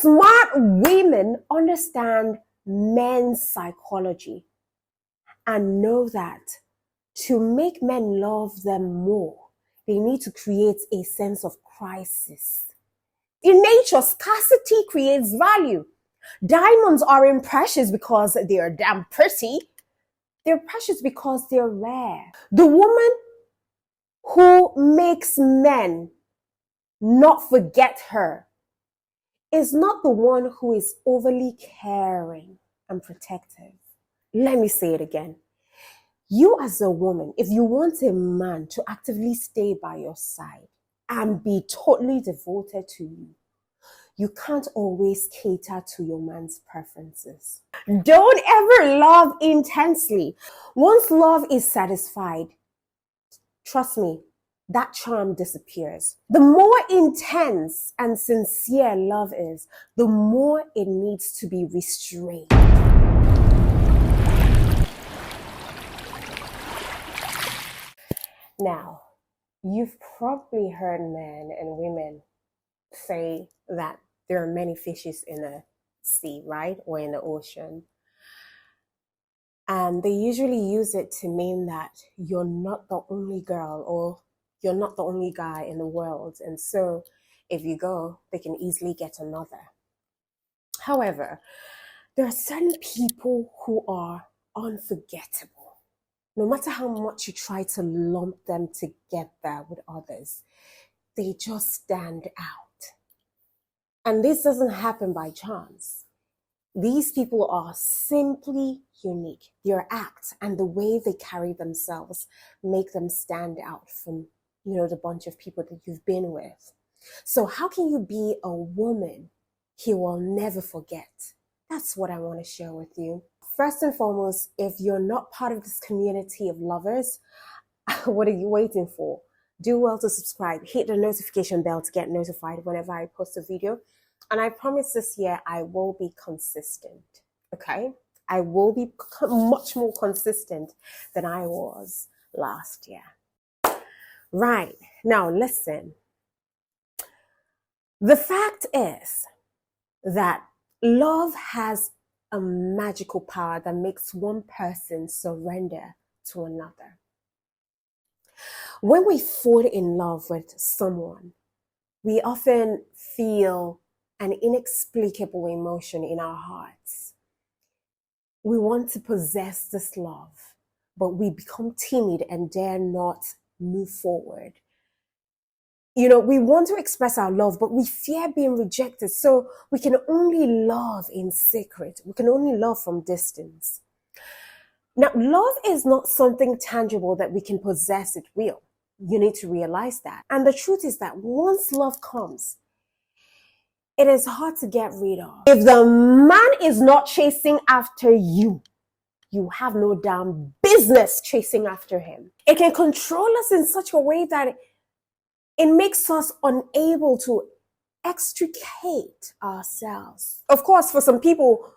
Smart women understand men's psychology and know that to make men love them more, they need to create a sense of crisis. In nature, scarcity creates value. Diamonds aren't precious because they're damn pretty. They're precious because they're rare. The woman who makes men not forget her is not the one who is overly caring and protective. Let me say it again. You as a woman, if you want a man to actively stay by your side and be totally devoted to you, you can't always cater to your man's preferences. Don't ever love intensely. Once love is satisfied, trust me, that charm disappears. The more intense and sincere love is, the more it needs to be restrained. Now, you've probably heard men and women say that there are many fishes in the sea, right? Or in the ocean. And they usually use it to mean that you're not the only girl or you're not the only guy in the world. And so if you go, they can easily get another. However, there are certain people who are unforgettable. No matter how much you try to lump them together with others, they just stand out. And this doesn't happen by chance. These people are simply unique. Their act and the way they carry themselves make them stand out from, the bunch of people that you've been with. So how can you be a woman he will never forget? That's what I want to share with you. First and foremost, if you're not part of this community of lovers, what are you waiting for? Do well to subscribe. Hit the notification bell to get notified whenever I post a video. And I promise this year I will be consistent, okay? I will be much more consistent than I was last year. Right, now listen. The fact is that love has a magical power that makes one person surrender to another. When we fall in love with someone, we often feel an inexplicable emotion in our hearts. We want to possess this love, but we become timid and dare not move forward. We want to express our love, but we fear being rejected. So we can only love in secret. We can only love from distance. Now, love is not something tangible that we can possess at will. You need to realize that. And the truth is that once love comes, it is hard to get rid of. If the man is not chasing after you, you have no damn business chasing after him. It can control us in such a way that it makes us unable to extricate ourselves. Of course, for some people,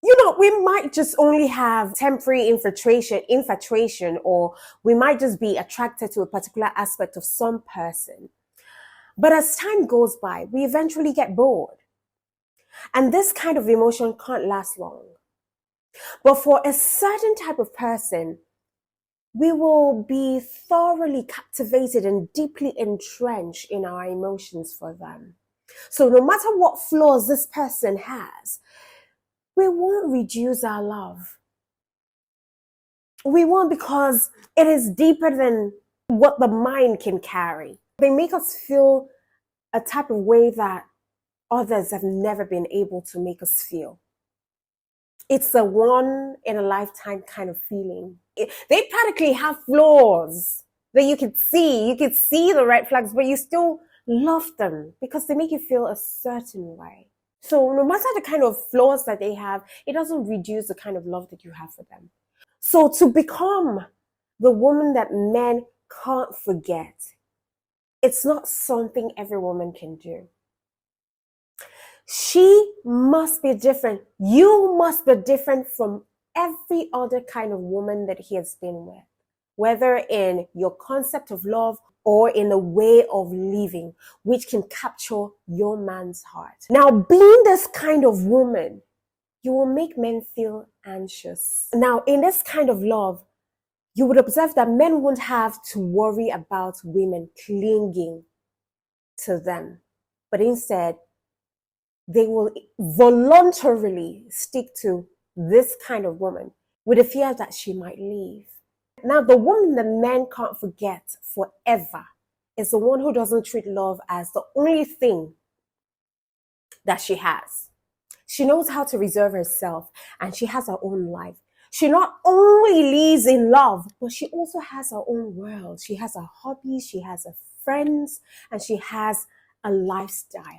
we might just only have temporary infatuation, or we might just be attracted to a particular aspect of some person. But as time goes by, we eventually get bored. And this kind of emotion can't last long. But for a certain type of person, we will be thoroughly captivated and deeply entrenched in our emotions for them. So no matter what flaws this person has, we won't reduce our love. We won't, because it is deeper than what the mind can carry. They make us feel a type of way that others have never been able to make us feel. It's a one-in-a-lifetime kind of feeling. They practically have flaws that you could see. You could see the red flags, but you still love them because they make you feel a certain way. So no matter the kind of flaws that they have, it doesn't reduce the kind of love that you have for them. So to become the woman that men can't forget, it's not something every woman can do. She must be different. You must be different from every other kind of woman that he has been with, whether in your concept of love or in a way of living which can capture your man's heart. Now, being this kind of woman, you will make men feel anxious. Now, in this kind of love, you would observe that men won't have to worry about women clinging to them, but instead, they will voluntarily stick to this kind of woman with the fear that she might leave. Now, the woman that men can't forget forever is the one who doesn't treat love as the only thing that she has. She knows how to reserve herself, and she has her own life. She not only lives in love, but she also has her own world. She has her hobbies, she has her friends, and she has a lifestyle.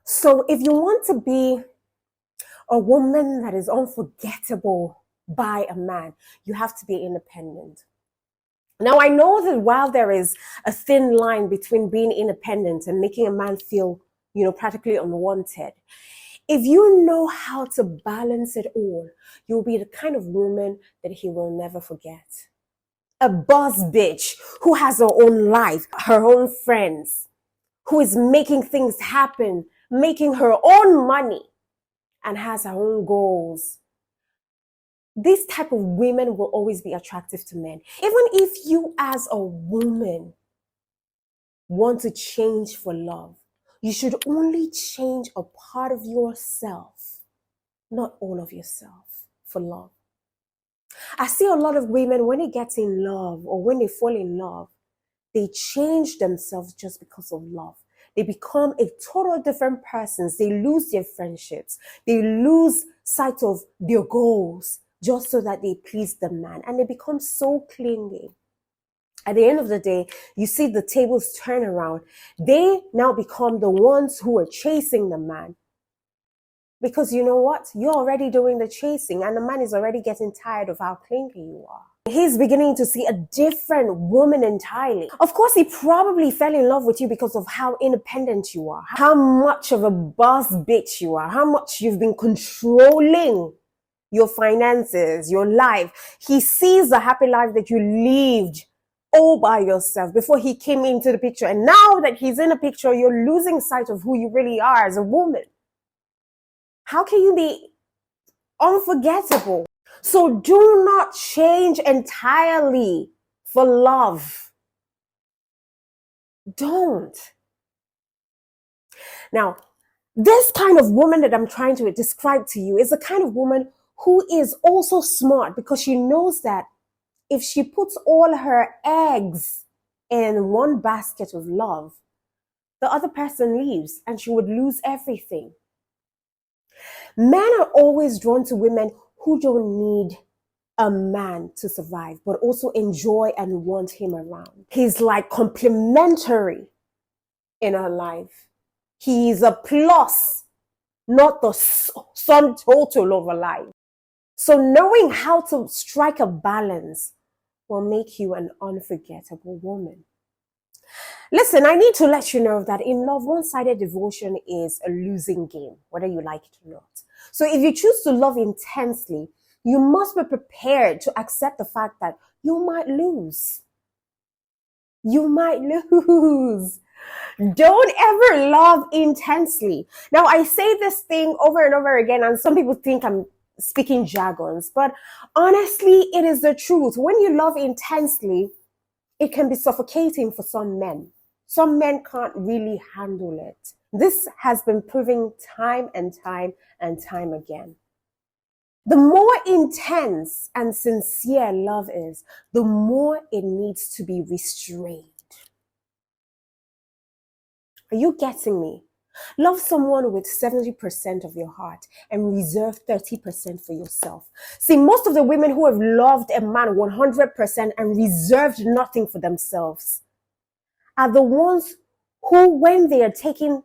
So if you want to be a woman that is unforgettable by a man, you have to be independent. Now, I know that while there is a thin line between being independent and making a man feel, practically unwanted, if you know how to balance it all, you'll be the kind of woman that he will never forget. A boss bitch who has her own life, her own friends, who is making things happen, making her own money, and has her own goals. This type of women will always be attractive to men. Even if you as a woman want to change for love, you should only change a part of yourself, not all of yourself, for love. I see a lot of women, when they get in love or when they fall in love, they change themselves just because of love. They become a total different person. They lose their friendships. They lose sight of their goals just so that they please the man. And they become so clingy. At the end of the day, you see the tables turn around. They now become the ones who are chasing the man. Because you know what? You're already doing the chasing, and the man is already getting tired of how clingy you are. He's beginning to see a different woman entirely. Of course, he probably fell in love with you because of how independent you are, how much of a boss bitch you are, how much you've been controlling your finances, your life. He sees the happy life that you lived all by yourself before he came into the picture. And now that he's in the picture, you're losing sight of who you really are as a woman. How can you be unforgettable? So do not change entirely for love. Don't. Now, this kind of woman that I'm trying to describe to you is the kind of woman who is also smart, because she knows that if she puts all her eggs in one basket of love, the other person leaves and she would lose everything. Men are always drawn to women who don't need a man to survive, but also enjoy and want him around. He's like complementary in her life. He's a plus, not the sum total of her life. So knowing how to strike a balance will make you an unforgettable woman. Listen, I need to let you know that in love, one-sided devotion is a losing game, whether you like it or not. So if you choose to love intensely, you must be prepared to accept the fact that you might lose. You might lose. Don't ever love intensely. Now, I say this thing over and over again, and some people think I'm speaking jargons, but honestly, it is the truth. When you love intensely, it can be suffocating for some men. Some men can't really handle it. This has been proven time and time and time again. The more intense and sincere love is, the more it needs to be restrained. Are you getting me? Love someone with 70% of your heart and reserve 30% for yourself. See, most of the women who have loved a man 100% and reserved nothing for themselves are the ones who, when they are taken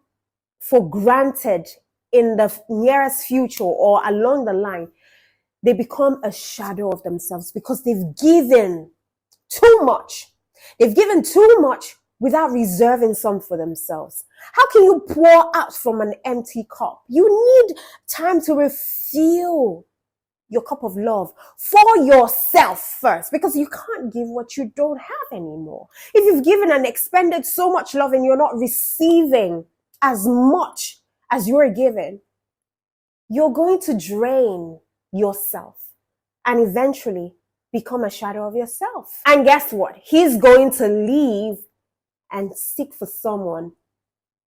for granted in the nearest future or along the line, they become a shadow of themselves because they've given too much. They've given too much without reserving some for themselves. How can you pour out from an empty cup? You need time to refill. your cup of love for yourself first, because you can't give what you don't have anymore. If you've given and expended so much love and you're not receiving as much as you're giving, you're going to drain yourself and eventually become a shadow of yourself. And guess what? He's going to leave and seek for someone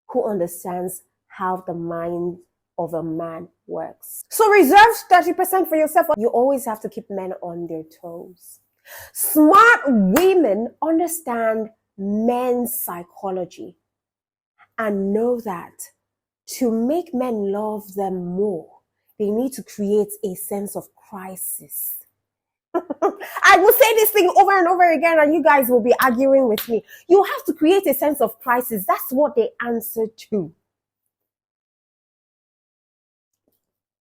who understands how the mind of a man works. So reserve 30% for yourself. You always have to keep men on their toes. Smart women understand men's psychology and know that to make men love them more, they need to create a sense of crisis. I will say this thing over and over again and you guys will be arguing with me. You have to create a sense of crisis. That's what they answer to.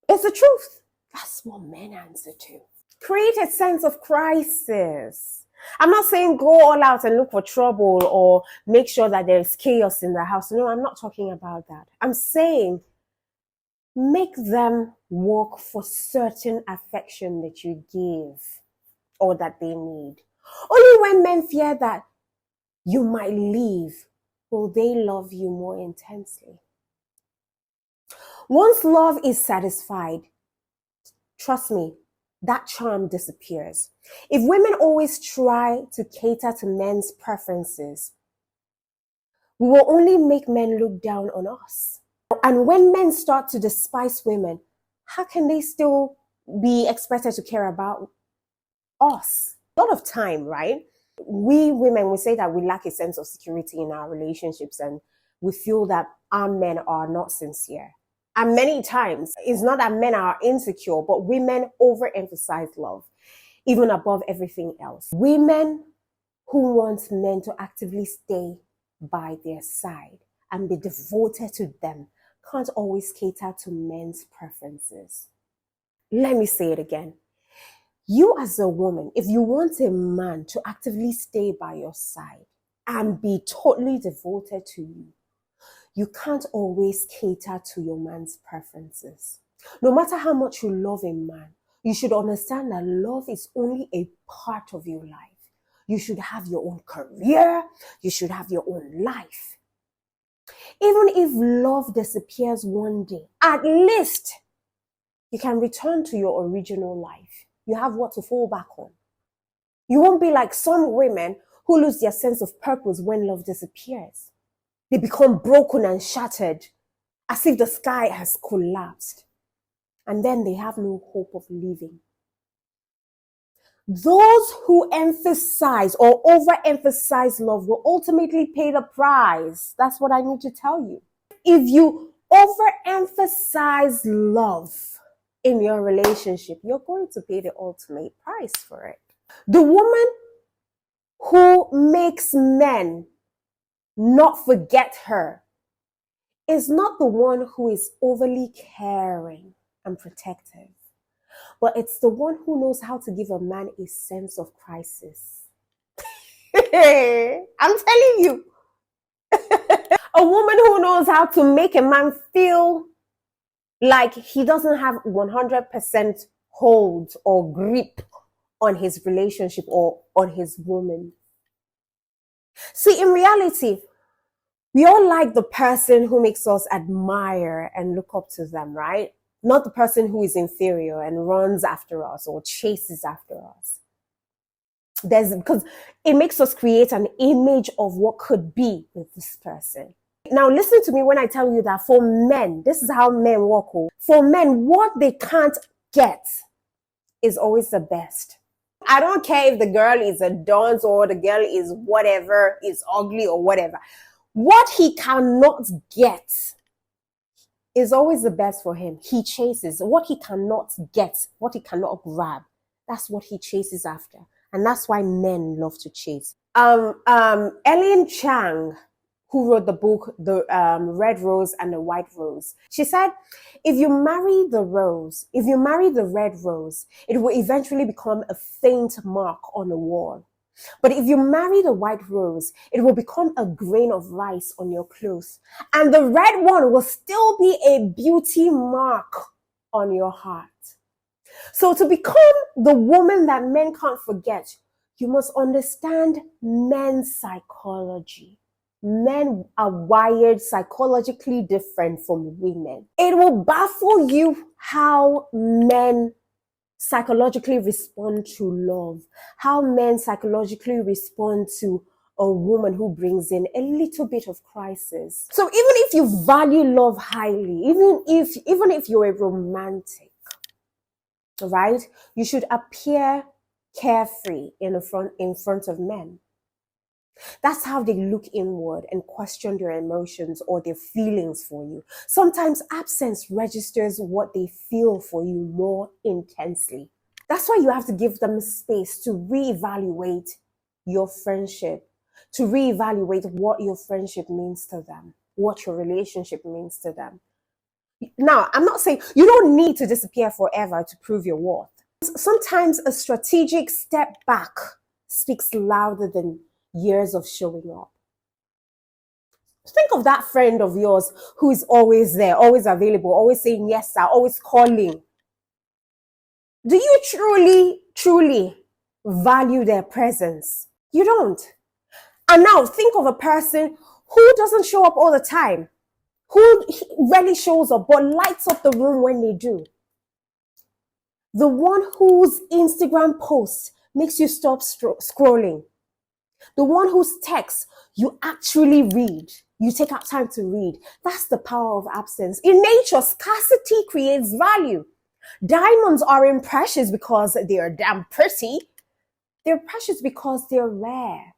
It's the truth. That's what men answer to. Create a sense of crisis. I'm not saying go all out and look for trouble or make sure that there's chaos in the house. No, I'm not talking about that. I'm saying make them work for certain affection that you give or that they need. Only when men fear that you might leave will they love you more intensely. Once love is satisfied, trust me, that charm disappears. If women always try to cater to men's preferences, we will only make men look down on us. And when men start to despise women, how can they still be expected to care about us? A lot of time, right? We women, we say that we lack a sense of security in our relationships and we feel that our men are not sincere. And many times, it's not that men are insecure, but women overemphasize love, even above everything else. Women who want men to actively stay by their side and be devoted to them can't always cater to men's preferences. Let me say it again. You as a woman, if you want a man to actively stay by your side and be totally devoted to you, you can't always cater to your man's preferences. No matter how much you love a man, you should understand that love is only a part of your life. You should have your own career. You should have your own life. Even if love disappears one day, at least you can return to your original life. You have what to fall back on. You won't be like some women who lose their sense of purpose when love disappears. They become broken and shattered, as if the sky has collapsed. And then they have no hope of living. Those who emphasize or overemphasize love will ultimately pay the price. That's what I need to tell you. If you overemphasize love in your relationship, you're going to pay the ultimate price for it. The woman who makes men not forget her is not the one who is overly caring and protective, but it's the one who knows how to give a man a sense of crisis. I'm telling you. A woman who knows how to make a man feel like he doesn't have 100% hold or grip on his relationship or on his woman. See, in reality, we all like the person who makes us admire and look up to them, right? Not the person who is inferior and runs after us or chases after us. Because it makes us create an image of what could be with this person. Now, listen to me when I tell you that for men, this is how men work. For men, what they can't get is always the best. I don't care if the girl is a dunce or the girl is whatever, is ugly or whatever. What he cannot get is always the best for him. He chases what he cannot get, what he cannot grab. That's what he chases after. And that's why men love to chase. Ellen Chang, who wrote the book, The Red Rose and the White Rose, she said, if you marry the red rose, it will eventually become a faint mark on the wall. But if you marry the white rose, it will become a grain of rice on your clothes. And the red one will still be a beauty mark on your heart. So to become the woman that men can't forget, you must understand men's psychology. Men are wired psychologically different from women. It will baffle you how men psychologically respond to love, how men psychologically respond to a woman who brings in a little bit of crisis. So even if you value love highly, even if you're a romantic, right, you should appear carefree in front of men. That's how they look inward and question their emotions or their feelings for you. Sometimes absence registers what they feel for you more intensely. That's why you have to give them space to reevaluate your friendship, to reevaluate what your friendship means to them, what your relationship means to them. Now, I'm not saying you don't need to disappear forever to prove your worth. Sometimes a strategic step back speaks louder than years of showing up. Think of that friend of yours who is always there, always available, always saying yes, sir, always calling. Do you truly value their presence? You don't. And now think of a person who doesn't show up all the time, who rarely shows up but lights up the room when they do. The one whose Instagram post makes you stop scrolling. The one whose text you actually read. You take out time to read. That's the power of absence. In nature, scarcity creates value. Diamonds aren't precious because they're damn pretty. They're precious because they're rare.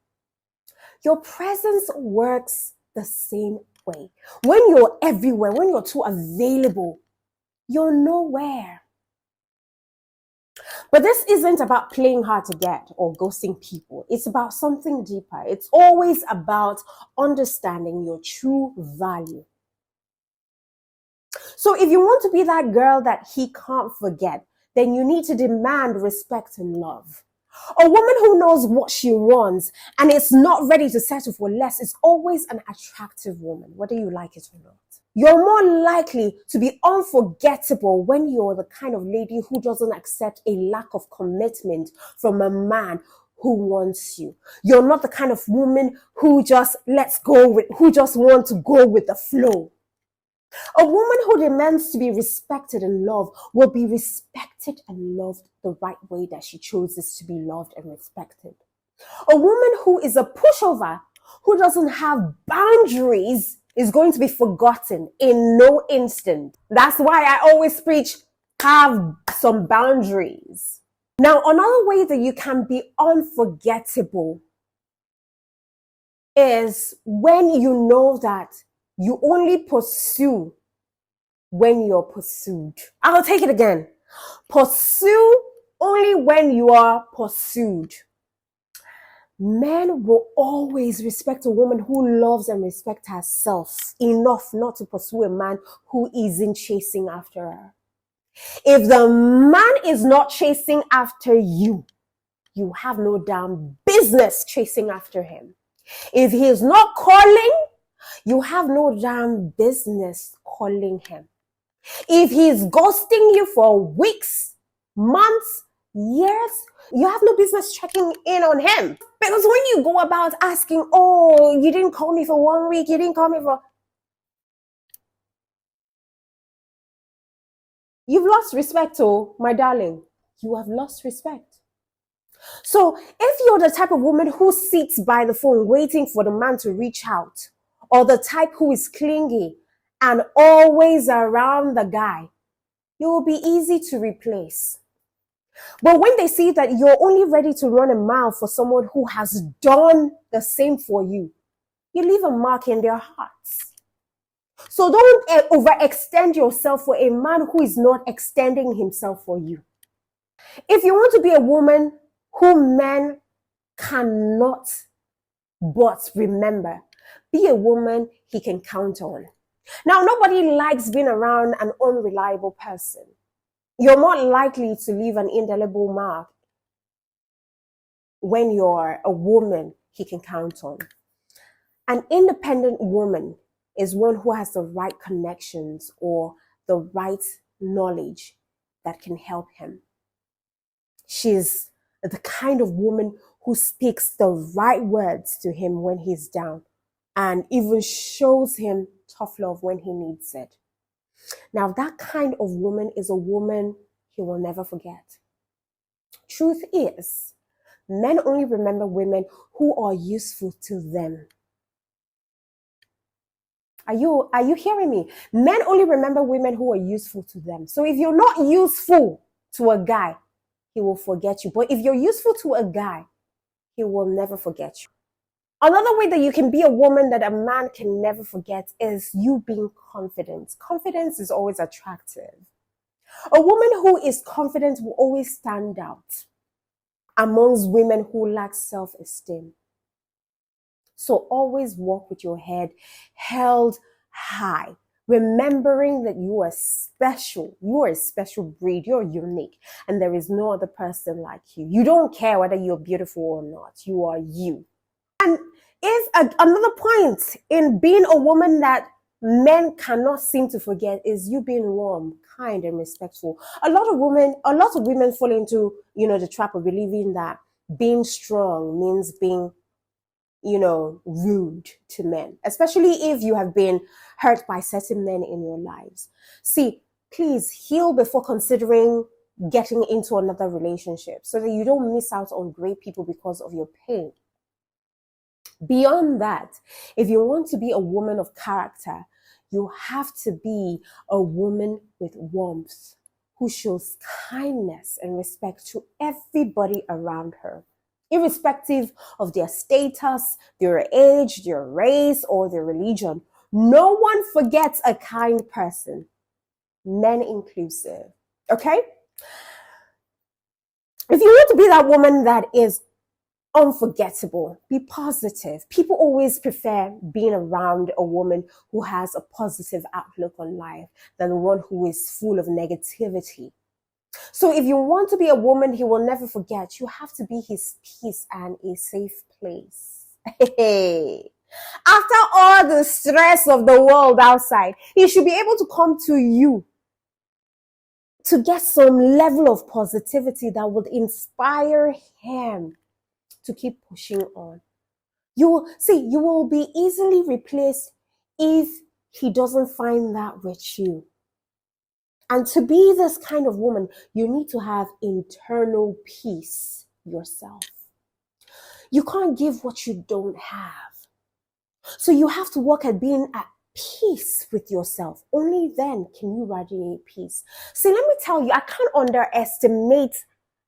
Your presence works the same way. When you're everywhere, when you're too available, you're nowhere. But this isn't about playing hard to get or ghosting people. It's about something deeper. It's always about understanding your true value. So if you want to be that girl that he can't forget, then you need to demand respect and love. A woman who knows what she wants and is not ready to settle for less is always an attractive woman, whether you like it or not. You're more likely to be unforgettable when you're the kind of lady who doesn't accept a lack of commitment from a man who wants you. You're not the kind of woman who just wants to go with the flow. A woman who demands to be respected and loved will be respected and loved the right way that she chooses to be loved and respected. A woman who is a pushover, who doesn't have boundaries, is going to be forgotten in no instant. That's why I always preach, have some boundaries. Now, another way that you can be unforgettable is when you know that you only pursue when you're pursued. I'll take it again. Pursue only when you are pursued. Men will always respect a woman who loves and respects herself enough not to pursue a man who isn't chasing after her. If the man is not chasing after you, you have no damn business chasing after him. If he is not calling, you have no damn business calling him. If he's ghosting you for weeks, months, years, you have no business checking in on him. Because when you go about asking, oh, you didn't call me for 1 week, you didn't call me for... You've lost respect, oh, my darling. You have lost respect. So if you're the type of woman who sits by the phone waiting for the man to reach out, or the type who is clingy and always around the guy, you will be easy to replace. But when they see that you're only ready to run a mile for someone who has done the same for you, you leave a mark in their hearts. So don't overextend yourself for a man who is not extending himself for you. If you want to be a woman who men cannot but remember, be a woman he can count on. Now, nobody likes being around an unreliable person. You're more likely to leave an indelible mark when you're a woman he can count on. An independent woman is one who has the right connections or the right knowledge that can help him. She's the kind of woman who speaks the right words to him when he's down and even shows him tough love when he needs it. Now, that kind of woman is a woman he will never forget. Truth is, men only remember women who are useful to them. Are you hearing me? Men only remember women who are useful to them. So if you're not useful to a guy, he will forget you. But if you're useful to a guy, he will never forget you. Another way that you can be a woman that a man can never forget is you being confident. Confidence is always attractive. A woman who is confident will always stand out amongst women who lack self-esteem. So always walk with your head held high, remembering that you are special. You are a special breed. You're unique. And there is no other person like you. You don't care whether you're beautiful or not. You are you. And if another point in being a woman that men cannot seem to forget is you being warm, kind, and respectful. A lot of women fall into, the trap of believing that being strong means being, rude to men, especially if you have been hurt by certain men in your lives. See, please heal before considering getting into another relationship so that you don't miss out on great people because of your pain. Beyond that, if you want to be a woman of character, you have to be a woman with warmth who shows kindness and respect to everybody around her, irrespective of their status, their age, their race, or their religion. No one forgets a kind person, men inclusive. Okay? If you want to be that woman that is unforgettable, be positive. People always prefer being around a woman who has a positive outlook on life than the one who is full of negativity. So if you want to be a woman he will never forget, you have to be his peace and a safe place. Hey. After all the stress of the world outside, he should be able to come to you to get some level of positivity that would inspire him to keep pushing on. You will be easily replaced if he doesn't find that with you. And to be this kind of woman, you need to have internal peace yourself. You can't give what you don't have. So you have to work at being at peace with yourself. Only then can you radiate peace. See, let me tell you, I can't underestimate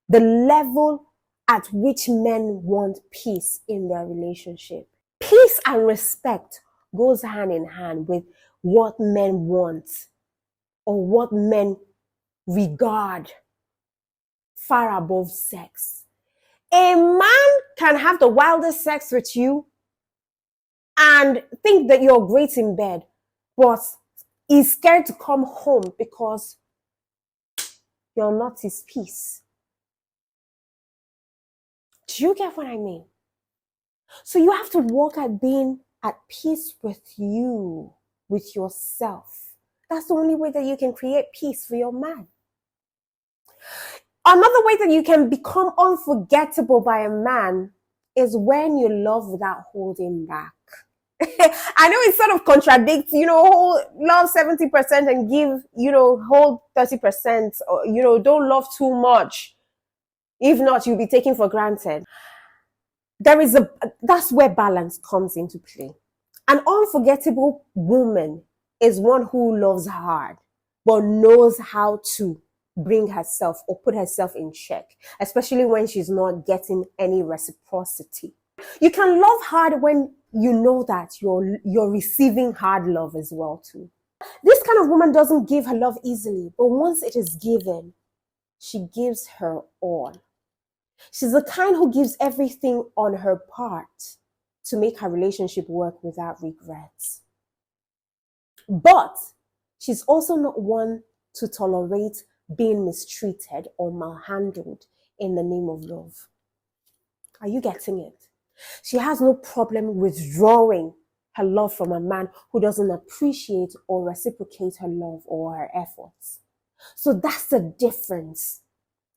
the level at which men want peace in their relationship. Peace and respect goes hand in hand with what men want or what men regard far above sex. A man can have the wildest sex with you and think that you're great in bed, but he's scared to come home because you're not his peace. Do you get what I mean? So you have to work at being at peace with you, with yourself. That's the only way that you can create peace for your man. Another way that you can become unforgettable by a man is when you love without holding back. I know it sort of contradicts, love 70% and give, hold 30%, or, don't love too much. If not, you'll be taken for granted. That's where balance comes into play. An unforgettable woman is one who loves hard, but knows how to bring herself or put herself in check, especially when she's not getting any reciprocity. You can love hard when you know that you're receiving hard love as well too. This kind of woman doesn't give her love easily, but once it is given, she gives her all. She's the kind who gives everything on her part to make her relationship work without regrets. But she's also not one to tolerate being mistreated or malhandled in the name of love. Are you getting it? She has no problem withdrawing her love from a man who doesn't appreciate or reciprocate her love or her efforts. So that's the difference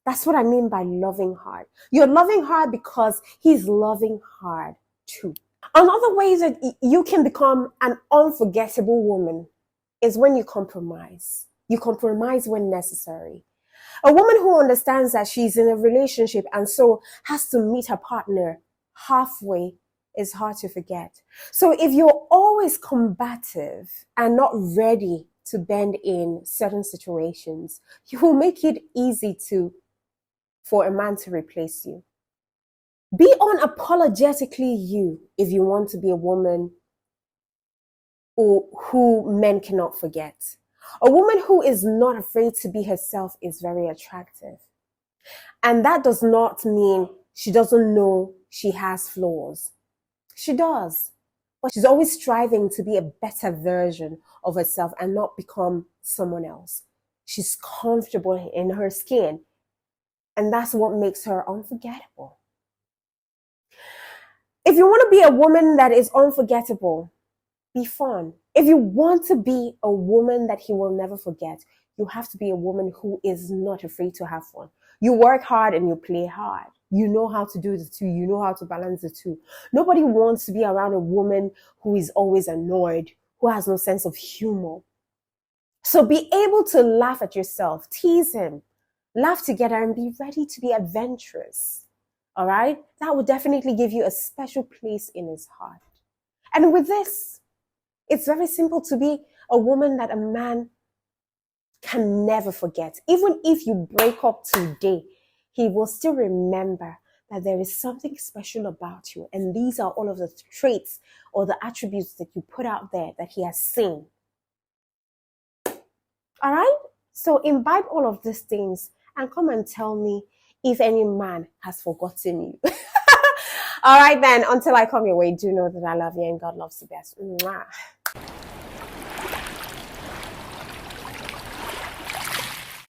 That's what I mean by loving hard. You're loving hard because he's loving hard too. Another way that you can become an unforgettable woman is when you compromise. You compromise when necessary. A woman who understands that she's in a relationship and so has to meet her partner halfway is hard to forget. So if you're always combative and not ready to bend in certain situations, you will make it easy for a man to replace you. Be unapologetically you if you want to be a woman who men cannot forget. A woman who is not afraid to be herself is very attractive. And that does not mean she doesn't know she has flaws. She does. But she's always striving to be a better version of herself and not become someone else. She's comfortable in her skin. And that's what makes her unforgettable. If you want to be a woman that is unforgettable, be fun. If you want to be a woman that he will never forget, you have to be a woman who is not afraid to have fun. You work hard and you play hard. You know how to do the two. You know how to balance the two. Nobody wants to be around a woman who is always annoyed, who has no sense of humor. So be able to laugh at yourself, tease him, laugh together, and be ready to be adventurous. All right? That would definitely give you a special place in his heart. And with this, it's very simple to be a woman that a man can never forget. Even if you break up today, he will still remember that there is something special about you. And these are all of the traits or the attributes that you put out there that he has seen. All right? So imbibe all of these things and come and tell me if any man has forgotten you. All right, then, until I come your way, do know that I love you and God loves you best. Mwah.